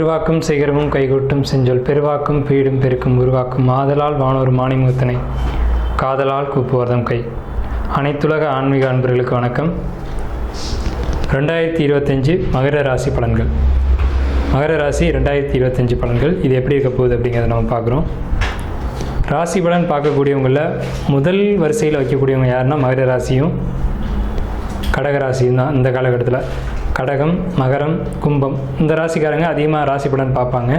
திருவாக்கும் சிகரமும் கைகூட்டும் செஞ்சொல் பெருவாக்கும் பீடும் பெருக்கும் உருவாக்கும் ஆதலால் வானோர் மாணிமுகத்தனை காதலால் கூப்புவர்தம் கை. அனைத்துலக ஆன்மீக அன்பர்களுக்கு வணக்கம். 2025 மகர ராசி பலன்கள். மகர ராசி 2025 பலன்கள் இது எப்படி இருக்க போகுது அப்படிங்கிறத நம்ம பார்க்குறோம். ராசி பலன் பார்க்கக்கூடியவங்களில் முதல் வரிசையில் வைக்கக்கூடியவங்க யாருன்னா மகர ராசியும் கடகராசியும் தான். இந்த காலகட்டத்தில் கடகம், மகரம், கும்பம் இந்த ராசிக்காரங்க அதிகமாக ராசி பலன் பார்ப்பாங்க.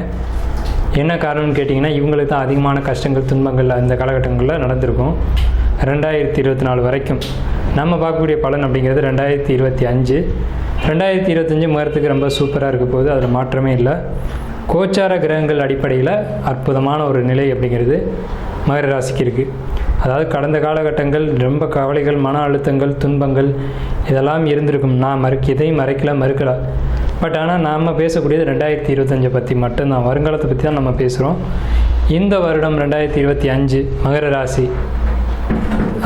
என்ன காரணம்னு கேட்டிங்கன்னா இவங்களுக்கு தான் அதிகமான கஷ்டங்கள் துன்பங்கள் இந்த காலகட்டங்களில் நடந்திருக்கும். 2024 வரைக்கும் நம்ம பார்க்கக்கூடிய பலன் அப்படிங்கிறது 2025. 2025 மகரத்துக்கு ரொம்ப சூப்பராக இருக்க போகுது, அதில் மாற்றமே இல்லை. கோச்சார கிரகங்கள் அடிப்படையில் அற்புதமான ஒரு நிலை அப்படிங்கிறது மகர ராசிக்கு இருக்குது. அதாவது கடந்த காலகட்டங்கள் ரொம்ப கவலைகள், மன அழுத்தங்கள், துன்பங்கள் இதெல்லாம் இருந்திருக்கும். நான் எதையும் மறுக்கல. பட் ஆனால் நாம் பேசக்கூடியது 2025 பற்றி மட்டும்தான், வருங்காலத்தை பற்றி தான் நம்ம பேசுகிறோம். இந்த வருடம் 2025 மகர ராசி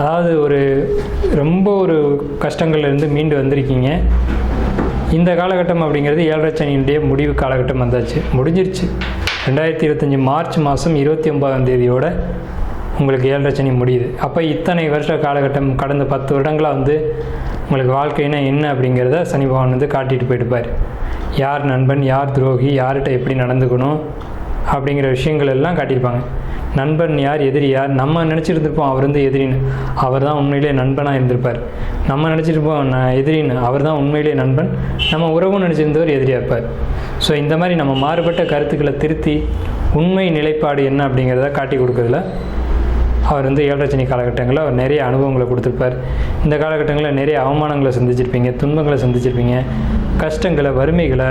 அதாவது ரொம்ப ஒரு கஷ்டங்கள்லேருந்து மீண்டு வந்திருக்கீங்க. இந்த காலகட்டம் அப்படிங்கிறது 7.5 சனியினுடைய முடிவு காலகட்டம் முடிஞ்சிருச்சு. 2025 மார்ச் மாதம் 29ஆம் தேதியோட உங்களுக்கு 7.5 சனி முடியுது. அப்போ இத்தனை வருஷ காலகட்டம் கடந்த 10 வருடங்களாக உங்களுக்கு வாழ்க்கைனா என்ன அப்படிங்கிறத சனி பகவான் காட்டிட்டு போயிட்டுப்பார். யார் நண்பன், யார் துரோகி, யார்கிட்ட எப்படி நடந்துக்கணும் அப்படிங்கிற விஷயங்கள் எல்லாம் காட்டியிருப்பாங்க. நண்பன் யார், எதிரி யார். நம்ம நினச்சிருந்துருப்போம் அவர் எதிரின்னு, அவர் தான் உண்மையிலே நண்பனாக இருந்திருப்பார். நம்ம நினச்சிருப்போம் எதிரின்னு, அவர் தான் உண்மையிலே நண்பன். நம்ம உறவும் நினச்சிருந்தவர் எதிரியாக இருப்பார். ஸோ இந்த மாதிரி நம்ம மாறுபட்ட கருத்துக்களை திருத்தி உண்மை நிலைப்பாடு என்ன அப்படிங்கிறத காட்டி கொடுக்குறதுல அவர் 7.5 சனி காலகட்டங்களில் அவர் நிறைய அனுபவங்களை கொடுத்துருப்பார். இந்த காலகட்டங்களில் நிறைய அவமானங்களை சந்திச்சிருப்பீங்க, துன்பங்களை சந்திச்சிருப்பீங்க, கஷ்டங்களை, வறுமைகளை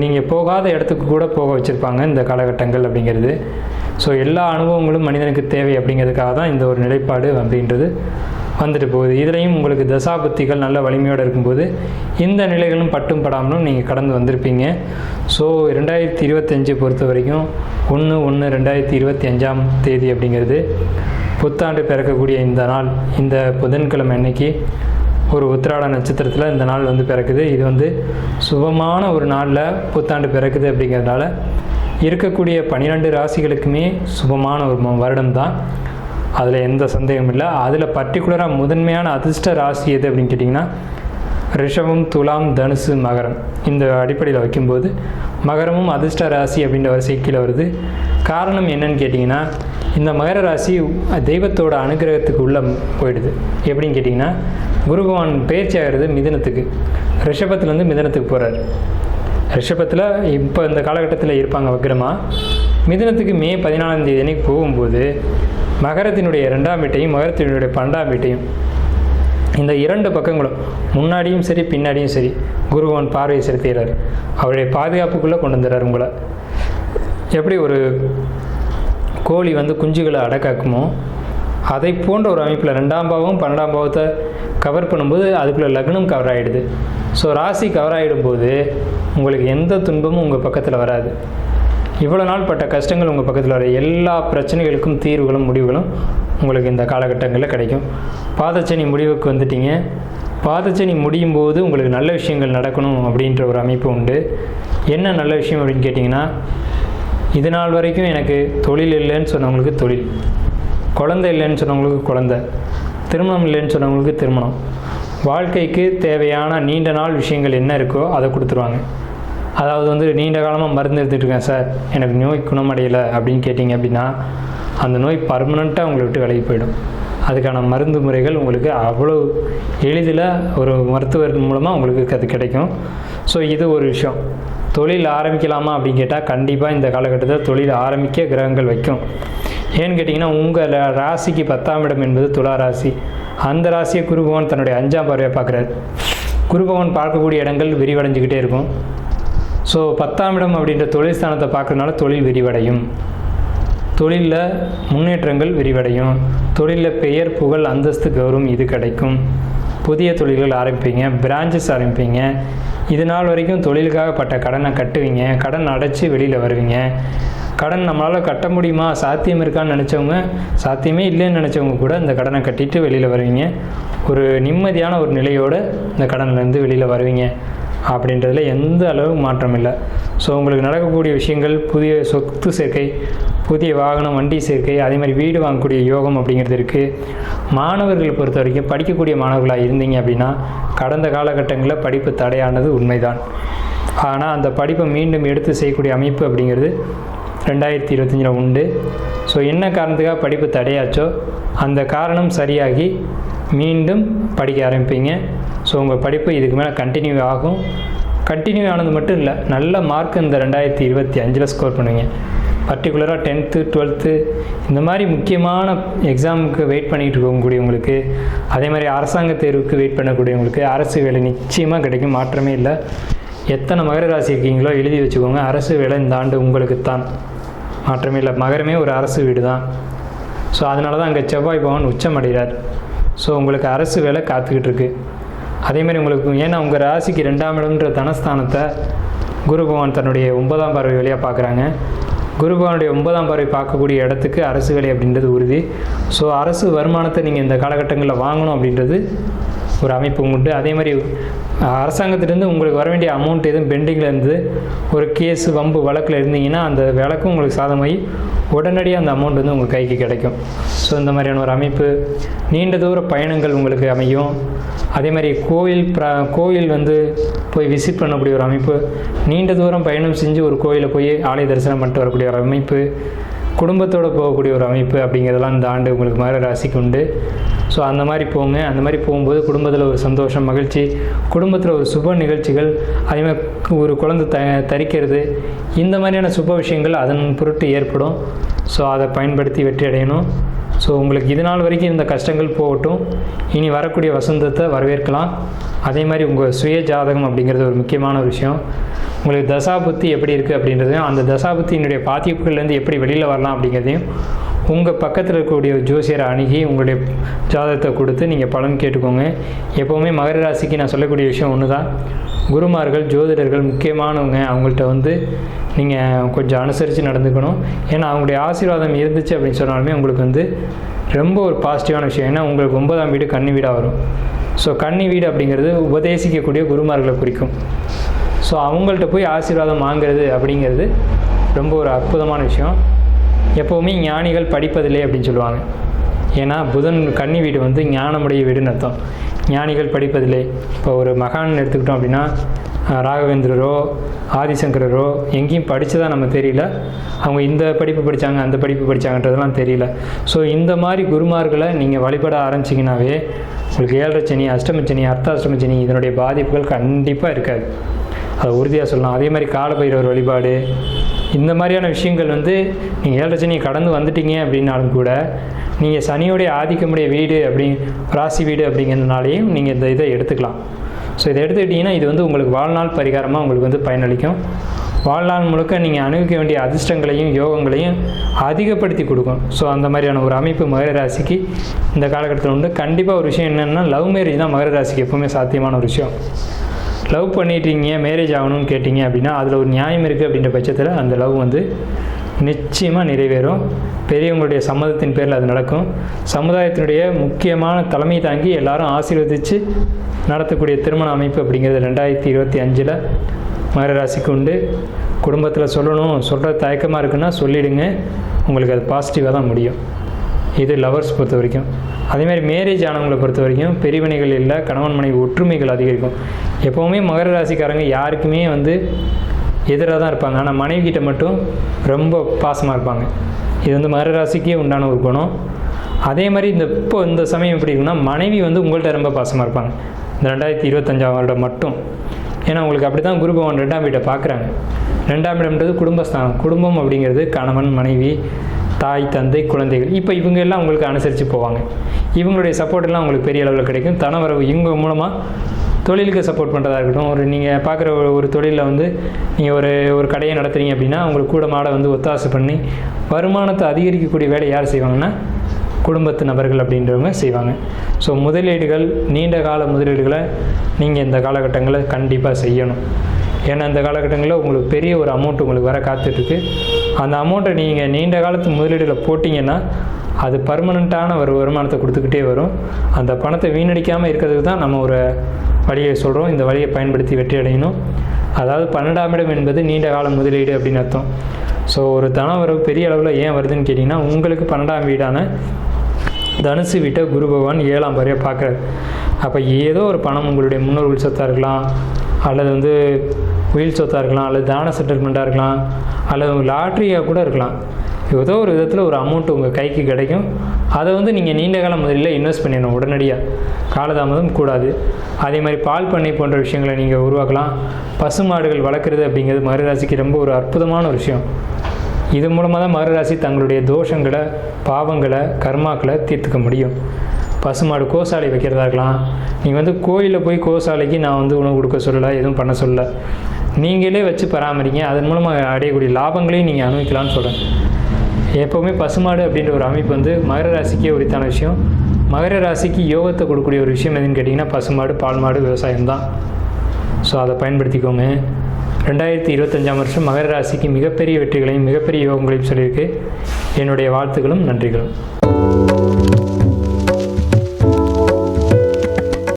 நீங்கள் போகாத இடத்துக்கு கூட போக வச்சுருப்பாங்க இந்த காலகட்டங்கள் அப்படிங்கிறது. ஸோ எல்லா அனுபவங்களும் மனிதனுக்கு தேவை அப்படிங்கிறதுக்காக தான் இந்த ஒரு நிலைப்பாடு அப்படின்றது வந்துட்டு போகுது. இதுலேயும் உங்களுக்கு தசாபுத்திகள் நல்ல வலிமையோடு இருக்கும்போது இந்த நிலைகளும் பட்டும் படாமலும் நீங்கள் கடந்து வந்திருப்பீங்க. ஸோ 2025 பொறுத்த வரைக்கும் 1/1/2025 தேதி அப்படிங்கிறது புத்தாண்டு பிறக்கக்கூடிய இந்த நாள். இந்த புதன்கிழமை அன்னைக்கு ஒரு உத்திராட நட்சத்திரத்தில் இந்த நாள் பிறக்குது. இது சுபமான ஒரு நாளில் புத்தாண்டு பிறக்குது அப்படிங்கிறதுனால இருக்கக்கூடிய 12 ராசிகளுக்குமே சுபமான ஒரு வருடம் தான், அதில் எந்த சந்தேகமும் இல்லை. அதில் பர்டிகுலராக முதன்மையான அதிர்ஷ்ட ராசி எது அப்படின்னு கேட்டிங்கன்னா ரிஷபம், துலாம், தனுசு, மகரம். இந்த அடிப்படையில் வைக்கும்போது மகரமும் அதிர்ஷ்ட ராசி அப்படின்ற வரிசை கீழே வருது. காரணம் என்னன்னு கேட்டிங்கன்னா இந்த மகர ராசி தெய்வத்தோட அனுகிரகத்துக்கு உள்ளே போயிடுது. எப்படின்னு கேட்டிங்கன்னா குரு பகவான் பயிற்சி ஆகிறது மிதுனத்துக்கு, ரிஷபத்துலேருந்து மிதுனத்துக்கு போகிறார். ரிஷபத்தில் இப்போ இந்த காலகட்டத்தில் இருப்பாங்க வக்ரமாக. மிதுனத்துக்கு மே 14ஆம் தேதி அன்னைக்கு போகும்போது மகரத்தினுடைய 2ஆம் வீட்டையும் மகரத்தினுடைய 12ஆம் வீட்டையும் இந்த 2 பக்கங்களும் முன்னாடியும் சரி பின்னாடியும் சரி குருவான் பார்வையை செலுத்துகிறார். அவருடைய பாதுகாப்புக்குள்ளே கொண்டு வந்துடுறார் உங்களை. எப்படி ஒரு கோழி குஞ்சுகளை அடக்காக்குமோ அதை போன்ற ஒரு அமைப்பில் 2ஆம் பாவம் 12ஆம் பாவத்தை கவர் பண்ணும்போது அதுக்குள்ளே லக்னம் கவர் ஆகிடுது. ஸோ ராசி கவர் ஆகிடும்போது உங்களுக்கு எந்த துன்பமும் உங்கள் பக்கத்தில் வராது. இவ்வளோ நாள் பட்ட கஷ்டங்கள் உங்கள் பக்கத்தில் வர எல்லா பிரச்சனைகளுக்கும் தீர்வுகளும் முடிவுகளும் உங்களுக்கு இந்த காலகட்டங்களில் கிடைக்கும். பாதச்சனி முடிவுக்கு வந்துட்டீங்க. பாதச்சனி முடியும் போது உங்களுக்கு நல்ல விஷயங்கள் நடக்கணும் அப்படின்ற ஒரு அமைப்பு உண்டு. என்ன நல்ல விஷயம் அப்படின்னு கேட்டிங்கன்னா இது நாள் வரைக்கும் எனக்கு தொழில் இல்லைன்னு சொன்னவங்களுக்கு தொழில், குழந்தை இல்லைன்னு சொன்னவங்களுக்கு குழந்தை, திருமணம் இல்லைன்னு சொன்னவங்களுக்கு திருமணம், வாழ்க்கைக்கு தேவையான நீண்ட நாள் விஷயங்கள் என்ன இருக்கோ அதை கொடுத்துருவாங்க. அதாவது நீண்ட காலமாக மருந்து எடுத்துகிட்ருக்கேன் சார், எனக்கு நோய் குணமடையலை அப்படின்னு கேட்டிங்க அப்படின்னா அந்த நோய் பர்மனெண்ட்டாக உங்களை விட்டு விலகி போயிடும். அதுக்கான மருந்து முறைகள் உங்களுக்கு அவ்வளோ எளிதில் ஒரு மருத்துவர் மூலமாக உங்களுக்கு அது கிடைக்கும். ஸோ இது ஒரு விஷயம். தொழில் ஆரம்பிக்கலாமா அப்படின்னு கேட்டால் கண்டிப்பாக இந்த காலகட்டத்தில் தொழில் ஆரம்பிக்க கிரகங்கள் வைக்கும். ஏன்னு கேட்டிங்கன்னா உங்கள் ராசிக்கு 10ஆம் இடம் என்பது துலா ராசி. அந்த ராசியை குரு பகவான் தன்னுடைய 5ஆம் பார்வையாக பார்க்குறாரு. குரு பகவான் பார்க்கக்கூடிய இடங்கள் விரிவடைஞ்சிக்கிட்டே இருக்கும். ஸோ 10ஆம் இடம் அப்படின்ற தொழில் ஸ்தானத்தை பார்க்குறதுனால தொழில் விரிவடையும், தொழிலில் முன்னேற்றங்கள் விரிவடையும், தொழிலில் பெயர், புகழ், அந்தஸ்து, கௌரவம் இது கிடைக்கும். புதிய தொழில்கள் ஆரம்பிப்பீங்க, பிரான்ச்சஸ் ஆரம்பிப்பீங்க. இது நாள் வரைக்கும் தொழிலுக்காக பட்ட கடனை கட்டுவீங்க, கடன் அடைச்சி வெளியில் வருவீங்க. கடன் நம்மளால் கட்ட முடியுமா, சாத்தியம் இருக்கான்னு நினச்சவங்க, சாத்தியமே இல்லைன்னு நினச்சவங்க கூட இந்த கடனை கட்டிட்டு வெளியில் வருவீங்க. ஒரு நிம்மதியான ஒரு நிலையோடு இந்த கடன்லேருந்து வெளியில் வருவீங்க. அப்படின்றதுல எந்த அளவு மாற்றம் இல்லை. ஸோ உங்களுக்கு நடக்கக்கூடிய விஷயங்கள் புதிய சொத்து சேர்க்கை, புதிய வாகனம், வண்டி சேர்க்கை, அதே மாதிரி வீடு வாங்கக்கூடிய யோகம் அப்படிங்கிறது இருக்குது. மாணவர்கள் பொறுத்த வரைக்கும் படிக்கக்கூடிய மாணவர்களாக இருந்தீங்க அப்படின்னா கடந்த காலகட்டங்களில் படிப்பு தடையானது உண்மைதான். ஆனால் அந்த படிப்பை மீண்டும் எடுத்து செய்யக்கூடிய அமைப்பு அப்படிங்கிறது 2025 உண்டு. ஸோ என்ன காரணத்துக்காக படிப்பு தடையாச்சோ அந்த காரணம் சரியாகி மீண்டும் படிக்க ஆரம்பிப்பீங்க. ஸோ உங்கள் படிப்பு இதுக்கு மேலே கண்டினியூ ஆகும். கண்டினியூ ஆனது மட்டும் இல்லை, நல்ல மார்க் இந்த 2025 ஸ்கோர் பண்ணுவீங்க. பர்டிகுலராக 10th 12th இந்த மாதிரி முக்கியமான எக்ஸாமுக்கு வெயிட் பண்ணிகிட்டு இருக்கக்கூடியவங்களுக்கு, அதே மாதிரி அரசாங்க தேர்வுக்கு வெயிட் பண்ணக்கூடியவங்களுக்கு அரசு வேலை நிச்சயமாக கிடைக்கும், மாற்றமே இல்லை. எத்தனை மகர ராசி இருக்கீங்களோ எழுதி வச்சுக்கோங்க, அரசு வேலை இந்த ஆண்டு உங்களுக்குத்தான், மாற்றமே இல்லை. மகரமே ஒரு அரசு வீடு தான். ஸோ அதனால தான் அங்கே செவ்வாய் பகவான் உச்சமடைகிறார். ஸோ உங்களுக்கு அரசு வேலை காத்துக்கிட்டு இருக்கு. அதேமாதிரி உங்களுக்கு ஏன்னா உங்கள் ராசிக்கு 2ஆம் இடம்ன்ற தனஸ்தானத்தை குரு பகவான் தன்னுடைய 9ஆம் பார்வை வழியாக பார்க்குறாங்க. குரு பகவானுடைய 9ஆம் பார்வை பார்க்கக்கூடிய இடத்துக்கு அரசு வேலை அப்படின்றது உறுதி. ஸோ அரசு வருமானத்தை நீங்கள் இந்த காலகட்டங்களில் வாங்கணும் அப்படின்றது ஒரு அமைப்பு உண்டு. அதே மாதிரி அரசாங்கத்திலேருந்து உங்களுக்கு வர வேண்டிய அமௌண்ட் எதுவும் பெண்டிங்கில் இருந்து ஒரு கேஸு வம்பு வழக்கில் இருந்தீங்கன்னா அந்த வழக்கும் உங்களுக்கு சாதமாகி உடனடியாக அந்த அமௌண்ட் வந்து உங்கள் கைக்கு கிடைக்கும். ஸோ இந்த மாதிரியான ஒரு அமைப்பு. நீண்ட தூர பயணங்கள் உங்களுக்கு அமையும். அதே மாதிரி கோயில் வந்து போய் விசிட் பண்ணக்கூடிய ஒரு அமைப்பு, நீண்ட தூரம் பயணம் செஞ்சு ஒரு கோயிலை போய் ஆலய தரிசனம் பண்ணிட்டு வரக்கூடிய ஒரு அமைப்பு, குடும்பத்தோடு போகக்கூடிய ஒரு அமைப்பு அப்படிங்கிறதெல்லாம் இந்த ஆண்டு உங்களுக்கு மகர ராசிக்கு உண்டு. ஸோ அந்த மாதிரி போங்க. அந்த மாதிரி போகும்போது குடும்பத்தில் ஒரு சந்தோஷம், மகிழ்ச்சி, குடும்பத்தில் ஒரு சுப நிகழ்ச்சிகள், அதேமாதிரி ஒரு குழந்தை தரிக்கிறது, இந்த மாதிரியான சுப விஷயங்கள் அதன் பொருட்டு ஏற்படும். ஸோ அதை பயன்படுத்தி வெற்றி அடையணும். ஸோ உங்களுக்கு இது நாள் வரைக்கும் இந்த கஷ்டங்கள் போகட்டும், இனி வரக்கூடிய வசந்தத்தை வரவேற்கலாம். அதே மாதிரி உங்கள் சுய ஜாதகம் அப்படிங்கிறது ஒரு முக்கியமான ஒரு விஷயம். உங்களுக்கு தசாபுத்தி எப்படி இருக்குது அப்படின்றதையும், அந்த தசாபுத்தியினுடைய பாதிப்புகள்லேருந்து எப்படி வெளியில் வரலாம் அப்படிங்கிறதையும் உங்கள் பக்கத்தில் இருக்கக்கூடிய ஜோசியரை அணுகி உங்களுடைய ஜாதகத்தை கொடுத்து நீங்கள் பலன் கேட்டுக்கோங்க. எப்போவுமே மகர ராசிக்கு நான் சொல்லக்கூடிய விஷயம் ஒன்று தான், குருமார்கள், ஜோதிடர்கள் முக்கியமானவங்க, அவங்கள்ட்ட வந்து நீங்கள் கொஞ்சம் அனுசரித்து நடந்துக்கணும். ஏன்னா அவங்களுடைய ஆசீர்வாதம் இருந்துச்சு அப்படின்னு சொன்னாலுமே உங்களுக்கு வந்து ரொம்ப ஒரு பாசிட்டிவான விஷயம். ஏன்னா உங்களுக்கு 9ஆம் வீடு கன்னி வீடாக வரும். ஸோ கன்னி வீடு அப்படிங்கிறது உபதேசிக்கக்கூடிய குருமார்களை குறிக்கும். ஸோ அவங்கள்ட்ட போய் ஆசீர்வாதம் வாங்கிறது அப்படிங்கிறது ரொம்ப ஒரு அற்புதமான விஷயம். எப்போவுமே ஞானிகள் படிப்பதில்லை அப்படின்னு சொல்லுவாங்க. ஏன்னா புதன் கன்னி வீடு வந்து ஞானமுடைய வீடுன்னு அர்த்தம். ஞானிகள் படிப்பதில்லை. இப்போ ஒரு மகான் எடுத்துக்கிட்டோம் அப்படின்னா ராகவேந்திரரோ ஆதிசங்கரரோ எங்கேயும் படித்ததாக நம்ம தெரியல, அவங்க இந்த படிப்பு படித்தாங்க அந்த படிப்பு படித்தாங்கன்றதெல்லாம் தெரியல. ஸோ இந்த மாதிரி குருமார்களை நீங்கள் வழிபட ஆரம்பிச்சிங்கனாவே உங்களுக்கு 7.5 சனி, அஷ்டம சனி, அர்த்தாஷ்டம சனி இதனுடைய பாதிப்புகள் கண்டிப்பாக இருக்காது, அதை உறுதியாக சொல்லலாம். அதே மாதிரி காலபைரவர் வழிபாடு, இந்த மாதிரியான விஷயங்கள் வந்து நீங்கள் 7.5 சனியை கடந்து வந்துட்டீங்க அப்படின்னாலும் கூட நீங்கள் சனியோடைய ஆதிக்கமுடைய வீடு ராசி வீடு அப்படிங்கிறதுனாலையும் நீங்கள் இந்த இதை எடுத்துக்கலாம். ஸோ இதை எடுத்துக்கிட்டிங்கன்னா இது வந்து உங்களுக்கு வாழ்நாள் பரிகாரமாக உங்களுக்கு வந்து பயனளிக்கும். வாழ்நாள் முழுக்க நீங்கள் அனுபவிக்க வேண்டிய அதிர்ஷ்டங்களையும் யோகங்களையும் அதிகப்படுத்தி கொடுக்கும். ஸோ அந்த மாதிரியான ஒரு அமைப்பு மகர ராசிக்கு இந்த காலகட்டத்தில் உண்டு. கண்டிப்பாக ஒரு விஷயம் என்னென்னா, லவ் மேரேஜ் தான் மகர ராசிக்கு எப்போவுமே சாத்தியமான ஒரு விஷயம். லவ் பண்ணிட்டீங்க, மேரேஜ் ஆகணும்னு கேட்டிங்க அப்படின்னா அதில் ஒரு நியாயம் இருக்குது அப்படின்ற பட்சத்தில் அந்த லவ் வந்து நிச்சயமாக நிறைவேறும். பெரியவங்களுடைய சம்மதத்தின் பேரில் அது நடக்கும். சமுதாயத்தினுடைய முக்கியமான தலைமை தாங்கி எல்லாரும் ஆசீர்வதித்து நடத்தக்கூடிய திருமண அமைப்பு அப்படிங்கிறது 2025 மகர ராசிக்கு உண்டு. குடும்பத்தில் சொல்கிற தயக்கமாக இருக்குன்னா சொல்லிவிடுங்க, உங்களுக்கு அது பாசிட்டிவாக தான் முடியும். இது லவர்ஸ் பொறுத்த வரைக்கும். அதேமாதிரி மேரேஜ் ஆனவங்களை பொறுத்த வரைக்கும் பெரிவினைகள் இல்லை, கணவன் மனைவி ஒற்றுமைகள் அதிகரிக்கும். எப்போவுமே மகர ராசிக்காரங்க யாருக்குமே வந்து எதிராக தான் இருப்பாங்க, ஆனால் மனைவி கிட்ட மட்டும் ரொம்ப பாசமாக இருப்பாங்க. இது வந்து மகர ராசிக்கே உண்டான ஒரு குணம். அதே மாதிரி இந்த சமயம் எப்படி இருக்குன்னா, மனைவி வந்து உங்கள்கிட்ட ரொம்ப பாசமாக இருப்பாங்க இந்த 2025 வருடம் மட்டும். ஏன்னா உங்களுக்கு அப்படி தான் குரு பகவான் 2ஆம் வீட்டை பார்க்குறாங்க. 2ஆம் இடம்ன்றது குடும்பஸ்தானம். குடும்பம் அப்படிங்கிறது கணவன், மனைவி, தாய், தந்தை, குழந்தைகள். இப்போ இவங்க எல்லாம் உங்களுக்கு அனுசரித்து போவாங்க. இவங்களுடைய சப்போர்ட் எல்லாம் உங்களுக்கு பெரிய அளவில் கிடைக்கும். தனவரவு இவங்க மூலமாக தொழிலுக்கு சப்போர்ட் பண்ணுறதா இருக்கட்டும். நீங்கள் பார்க்குற ஒரு தொழிலில் வந்து நீங்கள் ஒரு கடையை நடத்துகிறீங்க அப்படின்னா உங்களுக்கு கூட மாட வந்து ஒத்தாசை பண்ணி வருமானத்தை அதிகரிக்கக்கூடிய வேலை யார் செய்வாங்கன்னா குடும்பத்து நபர்கள் அப்படின்றவங்க செய்வாங்க. ஸோ முதலீடுகள், நீண்ட கால முதலீடுகளை நீங்கள் இந்த காலகட்டங்களில் கண்டிப்பாக செய்யணும். ஏன்னா இந்த காலகட்டங்களில் உங்களுக்கு பெரிய ஒரு அமௌண்ட் உங்களுக்கு வர காத்துட்ருக்கு. அந்த அமௌண்ட்டை நீங்கள் நீண்ட காலத்து முதலீடுகளை போட்டிங்கன்னா அது பர்மனண்ட்டான ஒரு வருமானத்தை கொடுத்துக்கிட்டே வரும். அந்த பணத்தை வீணடிக்காமல் இருக்கிறதுக்கு தான் நம்ம ஒரு வழியை சொல்கிறோம். இந்த வழியை பயன்படுத்தி வெற்றி அடையணும். அதாவது 12ஆம் இடம் என்பது நீண்ட கால முதலீடு அப்படின்னு அர்த்தம். ஸோ ஒரு தனவரவு பெரிய அளவில் ஏன் வருதுன்னு கேட்டிங்கன்னா, உங்களுக்கு 12ஆம் வீடான தனுசு வீட்டை குரு பகவான் 7ஆம் பார்வையாக பார்க்குறாரு. அப்போ ஏதோ ஒரு பணம் உங்களுடைய முன்னோர்கள் சொத்தாக இருக்கலாம், அல்லது வந்து உயில் சொத்தாக இருக்கலாம், அல்லது தான செட்டில்மெண்ட்டாக இருக்கலாம், அல்லது லாட்ரியாக கூட இருக்கலாம். ஏதோ ஒரு விதத்தில் ஒரு அமௌண்ட் உங்கள் கைக்கு கிடைக்கும். அதை வந்து நீங்கள் நீண்ட கால முதலில் இன்வெஸ்ட் பண்ணிடணும் உடனடியாக, காலதாமதம் கூடாது. அதே மாதிரி பால் பண்ணை போன்ற விஷயங்களை நீங்கள் உருவாக்கலாம். பசுமாடுகள் வளர்க்குறது அப்படிங்கிறது மகர ராசிக்கு ரொம்ப ஒரு அற்புதமான ஒரு விஷயம். இது மூலமாக தான் மகர ராசி தங்களுடைய தோஷங்களை, பாவங்களை, கர்மாக்களை தீர்த்துக்க முடியும். பசுமாடு கோசாலை வைக்கிறதா இருக்கலாம். நீங்கள் வந்து கோயிலில் போய் கோசாலைக்கு நான் வந்து உணவு கொடுக்க சொல்லலை, எதுவும் பண்ண சொல்லலை. நீங்களே வச்சு பராமரிங்க. அதன் மூலமாக அடையக்கூடிய லாபங்களையும் நீங்கள் அனுபவிக்கலாம்னு சொல்கிறேன். எப்போவுமே பசுமாடு அப்படின்ற ஒரு அமைப்பு வந்து மகர ராசிக்கே உரித்தான விஷயம். மகர ராசிக்கு யோகத்தை கொடுக்கக்கூடிய ஒரு விஷயம் எதுன்னு கேட்டிங்கன்னா பசுமாடு, பால் மாடு, விவசாயம் தான். ஸோ அதை பயன்படுத்திக்கோங்க. 2025ஆம் வருஷம் மகர ராசிக்கு மிகப்பெரிய வெற்றிகளையும் மிகப்பெரிய யோகங்களையும் சொல்லியிருக்கு. என்னுடைய வாழ்த்துக்களும் நன்றிகளும்.